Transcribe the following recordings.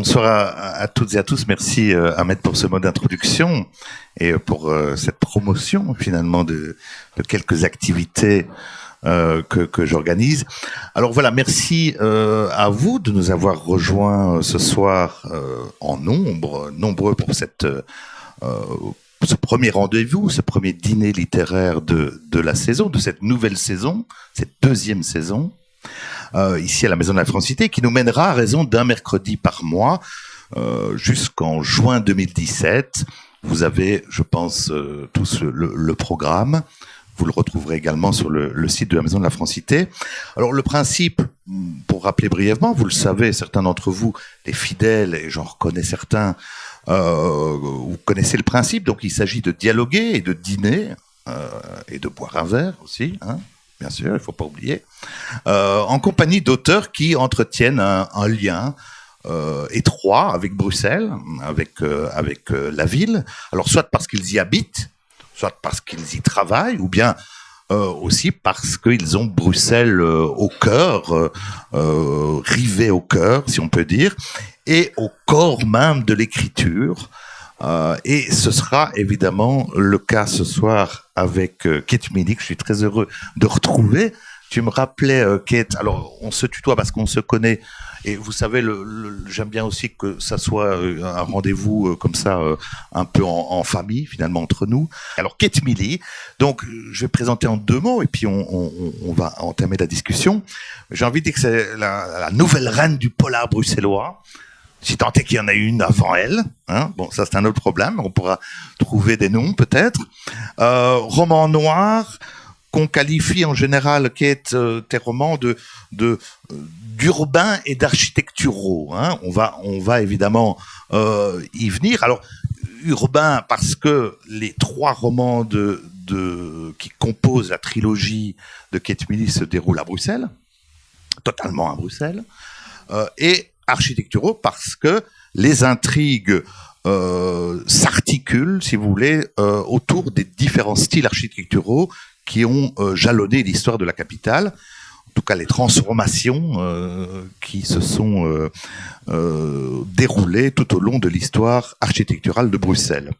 Bonsoir à toutes et à tous. Merci Ahmed pour ce mot d'introduction et pour cette promotion finalement de quelques activités que j'organise. Alors voilà, merci à vous de nous avoir rejoints ce soir en nombreux pour ce premier rendez-vous, ce premier dîner littéraire de la saison, de cette nouvelle saison, cette deuxième saison. Ici à la Maison de la Francité, qui nous mènera à raison d'un mercredi par mois jusqu'en juin 2017. Vous avez, je pense, tous le programme. Vous le retrouverez également sur le site de la Maison de la Francité. Alors le principe, pour rappeler brièvement, vous le savez, certains d'entre vous, les fidèles, et j'en reconnais certains, vous connaissez le principe. Donc il s'agit de dialoguer et de dîner et de boire un verre aussi, hein. Bien sûr, il ne faut pas oublier, en compagnie d'auteurs qui entretiennent un lien étroit avec Bruxelles, avec la ville. Alors, soit parce qu'ils y habitent, soit parce qu'ils y travaillent, ou bien aussi parce qu'ils ont Bruxelles au cœur, rivé au cœur, si on peut dire, et au corps même de l'écriture. Et ce sera évidemment le cas ce soir avec Kate Milly, que je suis très heureux de retrouver. Tu me rappelais, Kate, alors on se tutoie parce qu'on se connaît, et vous savez, j'aime bien aussi que ça soit un rendez-vous comme ça, un peu en famille, finalement, entre nous. Alors, Kate Milly, donc je vais présenter en deux mots, et puis on va entamer la discussion. J'ai envie de dire que c'est la nouvelle reine du polar bruxellois, si tant est qu'il y en a une avant elle, hein. Bon, ça c'est un autre problème, on pourra trouver des noms peut-être. Roman noir, qu'on qualifie en général, Kate, tes romans d'urbains et d'architecturaux, hein. On va évidemment y venir. Alors, urbain parce que les trois romans qui composent la trilogie de Kate Milly se déroulent à Bruxelles, totalement à Bruxelles, et architecturaux parce que les intrigues s'articulent, si vous voulez, autour des différents styles architecturaux qui ont jalonné l'histoire de la capitale, en tout cas les transformations qui se sont déroulées tout au long de l'histoire architecturale de Bruxelles.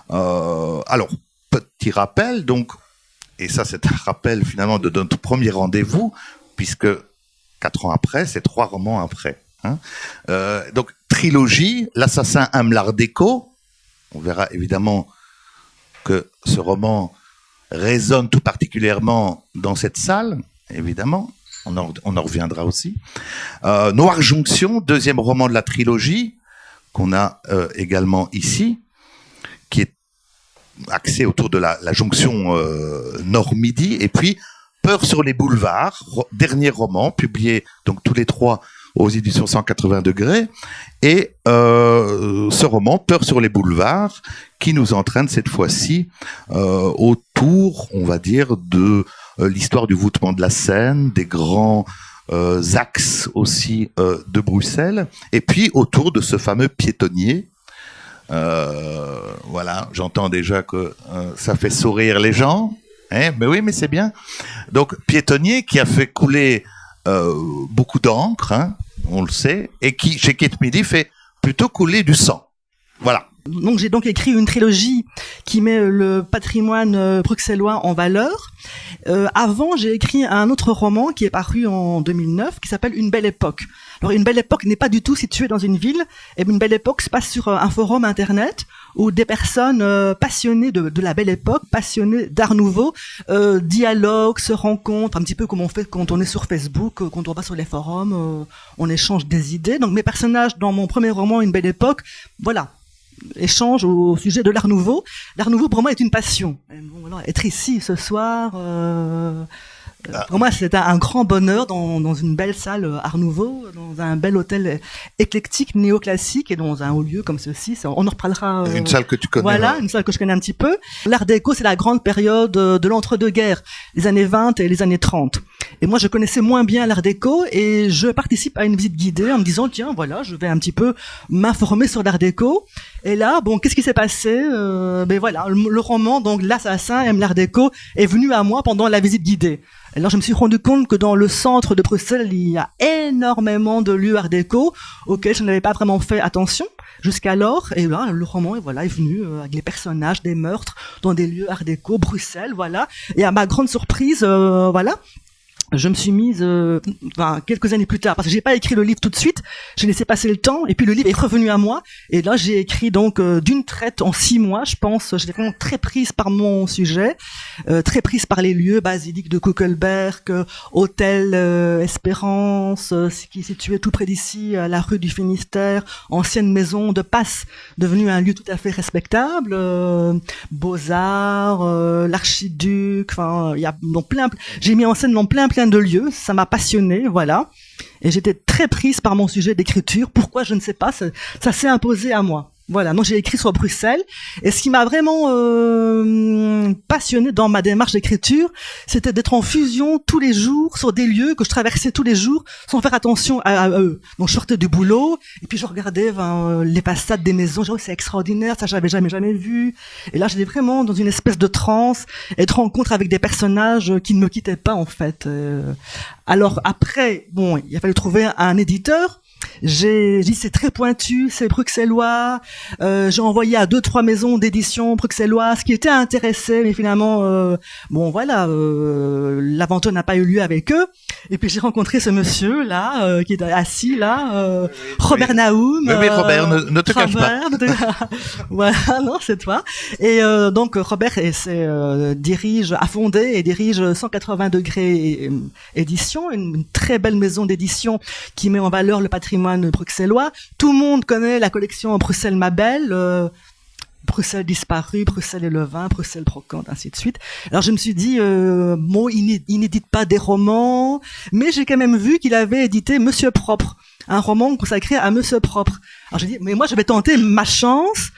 Alors, petit rappel, donc, et ça c'est un rappel finalement de notre premier rendez-vous, puisque 4 ans après, c'est 3 romans après. Hein, donc trilogie, l'assassin aime l'art déco. On verra évidemment que ce roman résonne tout particulièrement dans cette salle, évidemment. On en reviendra aussi. Noire Jonction, deuxième roman de la trilogie qu'on a également ici, qui est axé autour de la jonction nord-midi. Et puis Peur sur les boulevards, dernier roman publié donc tous les 3 aux éditions 180 degrés, et ce roman, Peur sur les boulevards, qui nous entraîne cette fois-ci autour, on va dire, de l'histoire du voûtement de la Seine, des grands axes aussi de Bruxelles, et puis autour de ce fameux piétonnier. Voilà, j'entends déjà que ça fait sourire les gens, hein, mais oui, mais c'est bien. Donc, piétonnier qui a fait couler beaucoup d'encre, hein, on le sait, et qui, chez Kate Milly, fait plutôt couler du sang. Voilà. Donc j'ai donc écrit une trilogie qui met le patrimoine bruxellois en valeur. Avant, j'ai écrit un autre roman qui est paru en 2009, qui s'appelle Une belle époque. Alors Une belle époque n'est pas du tout située dans une ville, et Une belle époque se passe sur un forum internet où des personnes passionnées de la belle époque, passionnées d'art nouveau, dialoguent, se rencontrent, un petit peu comme on fait quand on est sur Facebook, quand on va sur les forums, on échange des idées. Donc mes personnages dans mon premier roman Une belle époque, voilà, échange au sujet de l'art nouveau. L'art nouveau pour moi est une passion. Et bon, voilà, être ici ce soir, pour moi c'est un grand bonheur dans une belle salle art nouveau, dans un bel hôtel éclectique néoclassique et dans un haut lieu comme ceci. On en reparlera. Une salle que tu connais. Voilà, une salle que je connais un petit peu. L'art déco, c'est la grande période de l'entre-deux-guerres, les années 20 et les années 30. Et moi, je connaissais moins bien l'art déco et je participe à une visite guidée en me disant, tiens, voilà, je vais un petit peu m'informer sur l'art déco. Et là, bon, qu'est-ce qui s'est passé? Ben voilà, le roman, donc L'Assassin aime l'Art déco, est venu à moi pendant la visite guidée. Alors je me suis rendu compte que dans le centre de Bruxelles, il y a énormément de lieux Art déco auxquels je n'avais pas vraiment fait attention jusqu'alors. Et là, le roman est venu avec les personnages, des meurtres dans des lieux Art déco, Bruxelles, voilà. Et à ma grande surprise, voilà. Je me suis mise, quelques années plus tard, parce que j'ai pas écrit le livre tout de suite, j'ai laissé passer le temps, et puis le livre est revenu à moi, et là j'ai écrit donc d'une traite en 6 mois, je pense, j'étais vraiment très prise par mon sujet, très prise par les lieux, basilique de Kuckelberg, hôtel Espérance, qui est situé tout près d'ici, à la rue du Finistère, ancienne maison de passe, devenue un lieu tout à fait respectable, Beaux-Arts, l'Archiduc, enfin, il y a donc j'ai mis en scène dans plein de lieux, ça m'a passionnée, voilà. Et j'étais très prise par mon sujet d'écriture. Pourquoi, je ne sais pas, ça s'est imposé à moi. Voilà, donc j'ai écrit sur Bruxelles. Et ce qui m'a vraiment passionnée dans ma démarche d'écriture, c'était d'être en fusion tous les jours sur des lieux que je traversais tous les jours sans faire attention à eux. Donc je sortais du boulot et puis je regardais les façades des maisons. Je disais, oh, c'est extraordinaire, ça j'avais jamais vu. Et là j'étais vraiment dans une espèce de transe et de rencontre avec des personnages qui ne me quittaient pas en fait. Alors après, bon, il a fallu trouver un éditeur. J'ai dit c'est très pointu, c'est bruxellois. J'ai envoyé à 2-3 maisons d'édition bruxelloises qui étaient intéressées, mais finalement, bon voilà, l'aventure n'a pas eu lieu avec eux. Et puis j'ai rencontré ce monsieur là, qui est assis là, Robert Naoum. Oui, Robert, ne te cache pas. Voilà, non, c'est toi. Et donc Robert a fondé et dirige 180 degrés édition, une très belle maison d'édition qui met en valeur le patrimoine bruxellois. Tout le monde connaît la collection Bruxelles ma belle, Bruxelles disparu, Bruxelles et le vin, Bruxelles brocante, ainsi de suite. Alors je me suis dit, bon, il n'édite pas des romans, mais j'ai quand même vu qu'il avait édité Monsieur Propre, un roman consacré à Monsieur Propre. Alors j'ai dit, mais moi je vais tenter ma chance.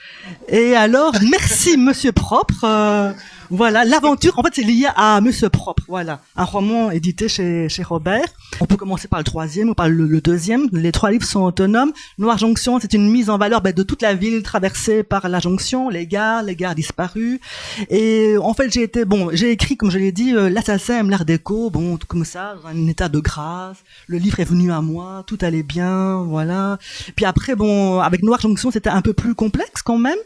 Et alors, merci Monsieur Propre. Voilà, l'aventure, en fait, c'est lié à Monsieur Propre. Voilà, un roman édité chez Robert. On peut commencer par le 3e ou par le 2e. Les 3 livres sont autonomes. Noire Jonction, c'est une mise en valeur de toute la ville traversée par la jonction, les gares disparues. Et en fait, j'ai écrit, comme je l'ai dit, L'Assassin aime l'Art déco, bon, tout comme ça, dans un état de grâce. Le livre est venu à moi, tout allait bien, voilà. Puis après, bon, avec Noire Jonction, c'était un peu plus complexe quand même.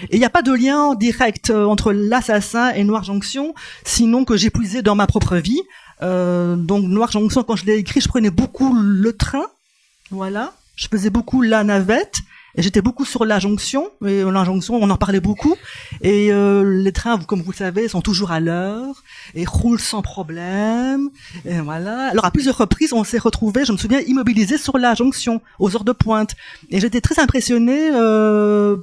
Et il n'y a pas de lien direct entre L'Assassin et Noire Jonction, sinon que j'ai puisé dans ma propre vie. Donc Noire Jonction, quand je l'ai écrit, je prenais beaucoup le train, voilà. Je faisais beaucoup la navette, et j'étais beaucoup sur la jonction. Et la jonction, on en parlait beaucoup. Et les trains, comme vous le savez, sont toujours à l'heure et roulent sans problème. Et voilà. Alors à plusieurs reprises, on s'est retrouvés, je me souviens, immobilisés sur la jonction aux heures de pointe. Et j'étais très impressionnée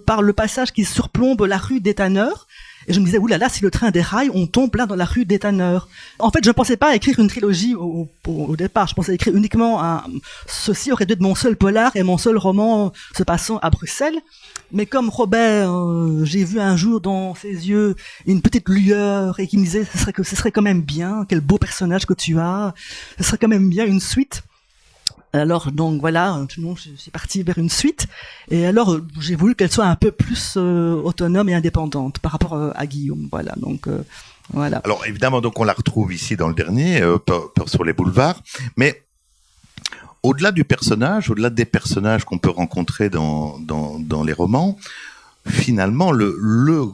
par le passage qui surplombe la rue des Tanneurs. Et je me disais, oulala, si le train déraille, on tombe là dans la rue des Tanneurs. En fait, je ne pensais pas écrire une trilogie au départ. Je pensais écrire uniquement ceci aurait dû être mon seul polar et mon seul roman se passant à Bruxelles. Mais comme Robert, j'ai vu un jour dans ses yeux une petite lueur et qui me disait, ce serait quand même bien, quel beau personnage que tu as, ce serait quand même bien une suite. Alors donc voilà, je suis partie vers une suite et alors j'ai voulu qu'elle soit un peu plus autonome et indépendante par rapport à Guillaume. Voilà, donc voilà. Alors évidemment, donc on la retrouve ici dans le dernier, sur les boulevards, mais au-delà du personnage, au-delà des personnages qu'on peut rencontrer dans les romans, finalement le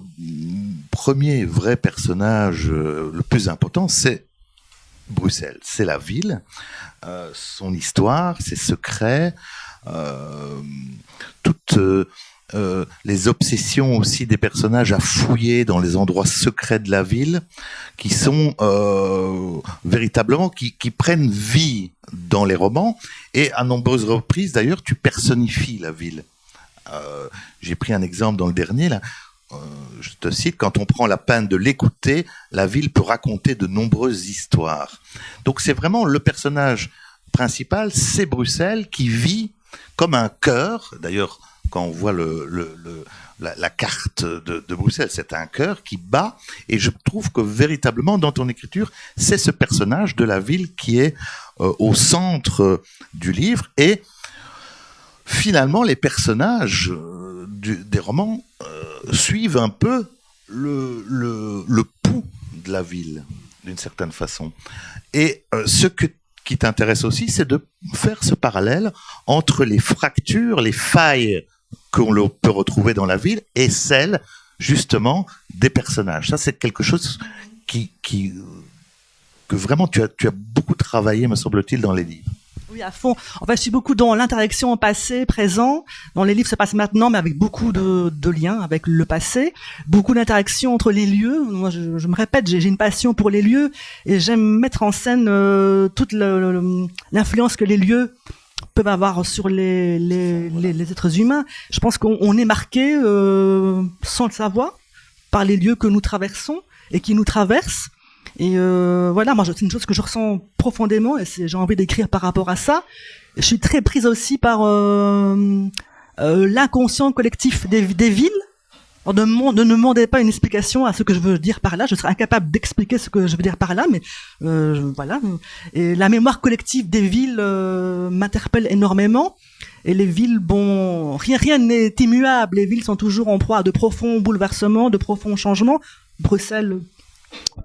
premier vrai personnage le plus important, c'est Bruxelles, c'est la ville, son histoire, ses secrets, toutes les obsessions aussi des personnages à fouiller dans les endroits secrets de la ville, qui sont véritablement, qui prennent vie dans les romans, et à nombreuses reprises d'ailleurs tu personnifies la ville. J'ai pris un exemple dans le dernier là. Je te cite, quand on prend la peine de l'écouter, la ville peut raconter de nombreuses histoires. Donc c'est vraiment le personnage principal, c'est Bruxelles qui vit comme un cœur. D'ailleurs, quand on voit la carte de Bruxelles, c'est un cœur qui bat. Et je trouve que véritablement, dans ton écriture, c'est ce personnage de la ville qui est au centre du livre. Et finalement, les personnages des romans suivent un peu le pouls de la ville, d'une certaine façon. Et qui t'intéresse aussi, c'est de faire ce parallèle entre les fractures, les failles qu'on peut retrouver dans la ville et celles, justement, des personnages. Ça, c'est quelque chose que vraiment tu as beaucoup travaillé, me semble-t-il, dans les livres. Oui, à fond. En fait, je suis beaucoup dans l'interaction passé, présent. Dans les livres, ça passe maintenant, mais avec beaucoup de liens avec le passé. Beaucoup d'interactions entre les lieux. Moi, je me répète, j'ai une passion pour les lieux et j'aime mettre en scène toute l'influence que les lieux peuvent avoir sur les êtres humains. Je pense qu'on est marqué, sans le savoir, par les lieux que nous traversons et qui nous traversent. Et voilà, moi, c'est une chose que je ressens profondément et j'ai envie d'écrire par rapport à ça. Je suis très prise aussi par l'inconscient collectif des villes. Alors, ne me demandez pas une explication à ce que je veux dire par là. Je serais incapable d'expliquer ce que je veux dire par là, mais voilà. Et la mémoire collective des villes m'interpelle énormément. Et les villes, bon, rien n'est immuable. Les villes sont toujours en proie à de profonds bouleversements, de profonds changements. Bruxelles,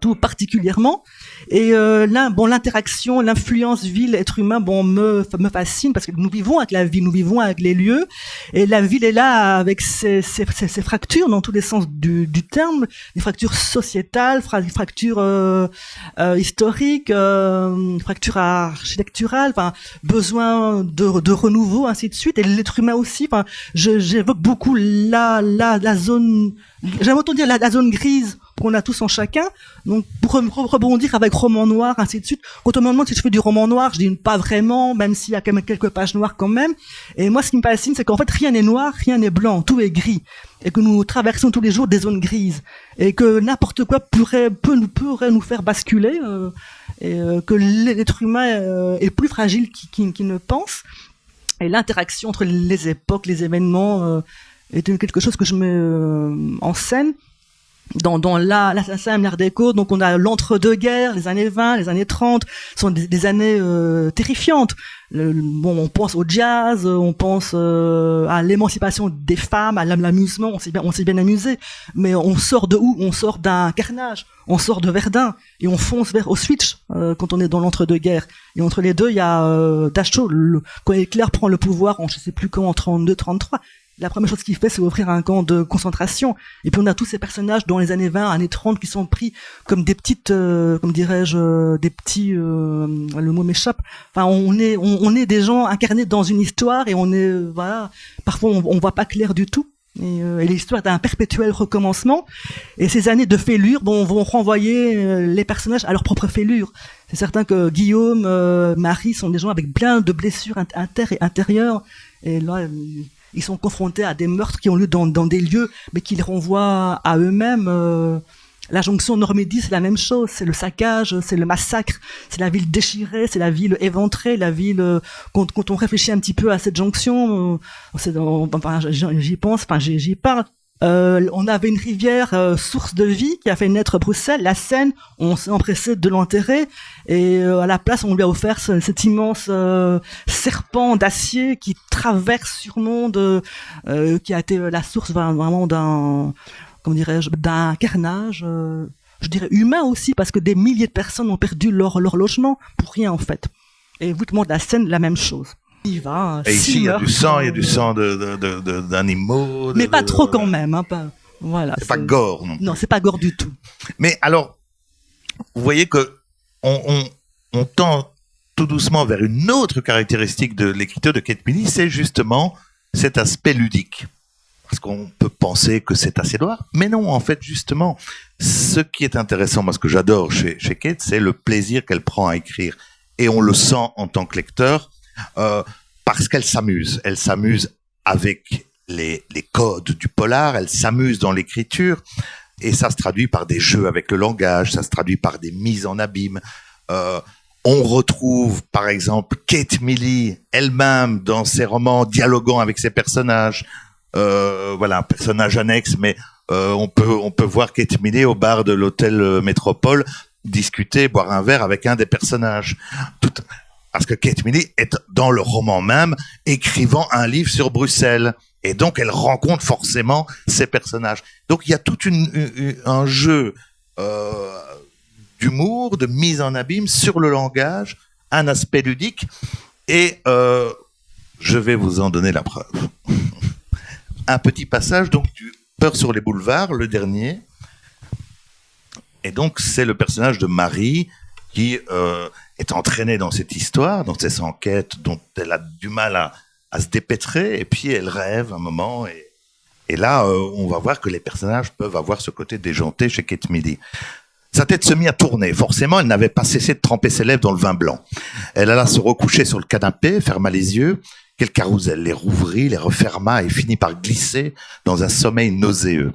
tout particulièrement. Et l'interaction, l'influence ville-être humain, me fascine parce que nous vivons avec la ville, nous vivons avec les lieux, et la ville est là avec ses fractures dans tous les sens du terme, des fractures sociétales, fractures historiques, fractures architecturales, besoin de renouveau, ainsi de suite. Et l'être humain aussi. J'évoque beaucoup la zone, j'aime autant dire la zone grise qu'on a tous en chacun. Donc, pour rebondir avec roman noir, ainsi de suite. Quand on me demande si je fais du roman noir, je dis pas vraiment, même s'il y a quand même quelques pages noires quand même. Et moi, ce qui me fascine, c'est qu'en fait, rien n'est noir, rien n'est blanc, tout est gris. Et que nous traversons tous les jours des zones grises. Et que n'importe quoi pourrait nous faire basculer. Et que l'être humain est plus fragile qu'il ne pense. Et l'interaction entre les époques, les événements, est quelque chose que je mets en scène. Dans l'assassin l'art déco, donc on a l'entre-deux-guerres, les années 20, les années 30, sont des années terrifiantes. On pense au jazz, on pense à l'émancipation des femmes, à l'amusement, on s'est bien amusé, mais on sort de où? On sort d'un carnage, on sort de Verdun, et on fonce vers Auschwitz quand on est dans l'entre-deux-guerres. Et entre les deux, il y a Dachau, quand Hitler prend le pouvoir en je sais plus quand, en 32, 33. La première chose qu'il fait, c'est offrir un camp de concentration. Et puis on a tous ces personnages dans les années 20, années 30 qui sont pris comme des petites, comme dirais-je, des petits, le mot m'échappe. Enfin, on est des gens incarnés dans une histoire et on est, voilà, parfois on voit pas clair du tout. Et l'histoire d'un perpétuel recommencement. Et ces années de fêlure vont renvoyer les personnages à leur propre fêlure. C'est certain que Guillaume, Marie sont des gens avec plein de blessures et intérieures. Et là, ils sont confrontés à des meurtres qui ont lieu dans des lieux, mais qui les renvoient à eux-mêmes. La jonction Nord-Midi, c'est la même chose. C'est le saccage, c'est le massacre, c'est la ville déchirée, c'est la ville éventrée, la ville... Quand on réfléchit un petit peu à cette jonction, j'y pense, j'y parle. On avait une rivière, source de vie, qui a fait naître Bruxelles, la Seine. On s'est empressé de l'enterrer, et à la place, on lui a offert cet immense serpent d'acier qui traverse sur monde, qui a été la source vraiment d'un, comment dirais-je, d'un carnage, je dirais humain aussi, parce que des milliers de personnes ont perdu leur logement pour rien en fait. Et vous demandez la Seine, la même chose. Et ici, il y a du sang d'animaux. Mais pas trop quand même. Voilà. C'est pas gore, non. Non, c'est pas gore du tout. Mais alors, vous voyez que on tend tout doucement vers une autre caractéristique de l'écriture de Kate Milley, c'est justement cet aspect ludique. Parce qu'on peut penser que c'est assez noir, mais non, en fait, justement, ce qui est intéressant, moi, ce que j'adore chez Kate, c'est le plaisir qu'elle prend à écrire. Et on le sent en tant que lecteur, parce qu'elle s'amuse. Elle s'amuse avec les codes du polar, elle s'amuse dans l'écriture, et ça se traduit par des jeux avec le langage, ça se traduit par des mises en abîme. On retrouve, par exemple, Kate Milley elle-même dans ses romans, dialoguant avec ses personnages. Voilà, un personnage annexe, mais on peut voir Kate Milley au bar de l'hôtel Métropole discuter, boire un verre avec un des personnages. Parce que Kate Milley est dans le roman même écrivant un livre sur Bruxelles. Et donc, elle rencontre forcément ces personnages. Donc, il y a tout un jeu d'humour, de mise en abîme sur le langage, un aspect ludique. Et je vais vous en donner la preuve. Un petit passage, donc, du Peur sur les boulevards, le dernier. Et donc, c'est le personnage de Marie qui est entraînée dans cette histoire, dans cette enquête dont elle a du mal à se dépêtrer, et puis elle rêve un moment, et là, on va voir que les personnages peuvent avoir ce côté déjanté chez Kate Moody. Sa tête se mit à tourner. Forcément, elle n'avait pas cessé de tremper ses lèvres dans le vin blanc. Elle alla se recoucher sur le canapé, ferma les yeux. Quel carrousel, les rouvrit, les referma et finit par glisser dans un sommeil nauséeux.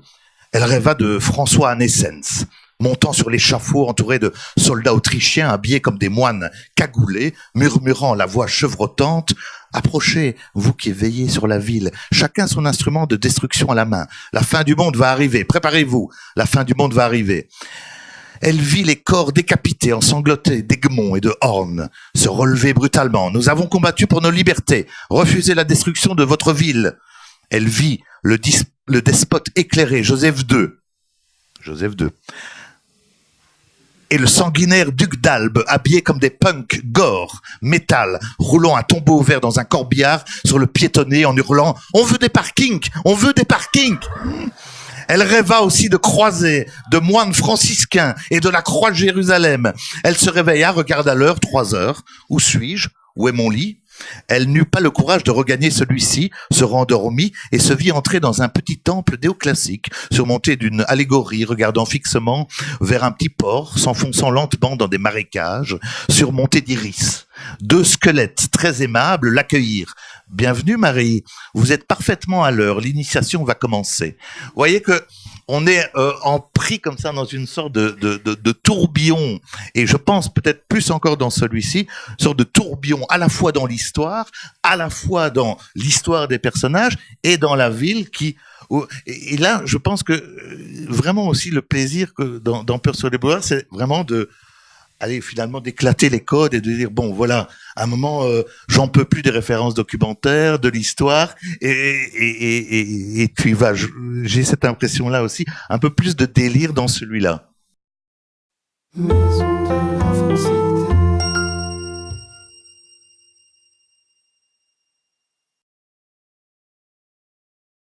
Elle rêva de François Anessens, montant sur l'échafaud entouré de soldats autrichiens habillés comme des moines cagoulés, murmurant la voix chevrotante « Approchez, vous qui veillez sur la ville, chacun son instrument de destruction à la main. La fin du monde va arriver, préparez-vous, la fin du monde va arriver. » Elle vit les corps décapités, ensanglantés d'Egmont et de Horn se relever brutalement. « Nous avons combattu pour nos libertés. Refusez la destruction de votre ville. » Elle vit le despote éclairé, Joseph II. Et le sanguinaire duc d'Albe, habillé comme des punks gore, métal, roulant un tombeau vert dans un corbillard sur le piétonnier en hurlant « On veut des parkings! On veut des parkings !» Elle rêva aussi de croisées, de moines franciscains et de la croix de Jérusalem. Elle se réveilla, regarda l'heure, 3 heures. Où suis-je? Où est mon lit? Elle n'eut pas le courage de regagner celui-ci, se rendormit et se vit entrer dans un petit temple néoclassique, surmonté d'une allégorie, regardant fixement vers un petit port, s'enfonçant lentement dans des marécages, surmonté d'iris. 2 squelettes très aimables l'accueillirent. « Bienvenue Marie, vous êtes parfaitement à l'heure, l'initiation va commencer. » Vous voyez que on est pris comme ça dans une sorte de tourbillon, et je pense peut-être plus encore dans celui-ci, une sorte de tourbillon à la fois dans l'histoire, à la fois dans l'histoire des personnages et dans la ville qui... Et là, je pense que vraiment aussi le plaisir que dans Peur sur les boulevards, c'est vraiment finalement d'éclater les codes et de dire bon voilà, à un moment j'en peux plus des références documentaires, de l'histoire et puis j'ai cette impression là aussi, un peu plus de délire dans celui-là. Maison de la Francité.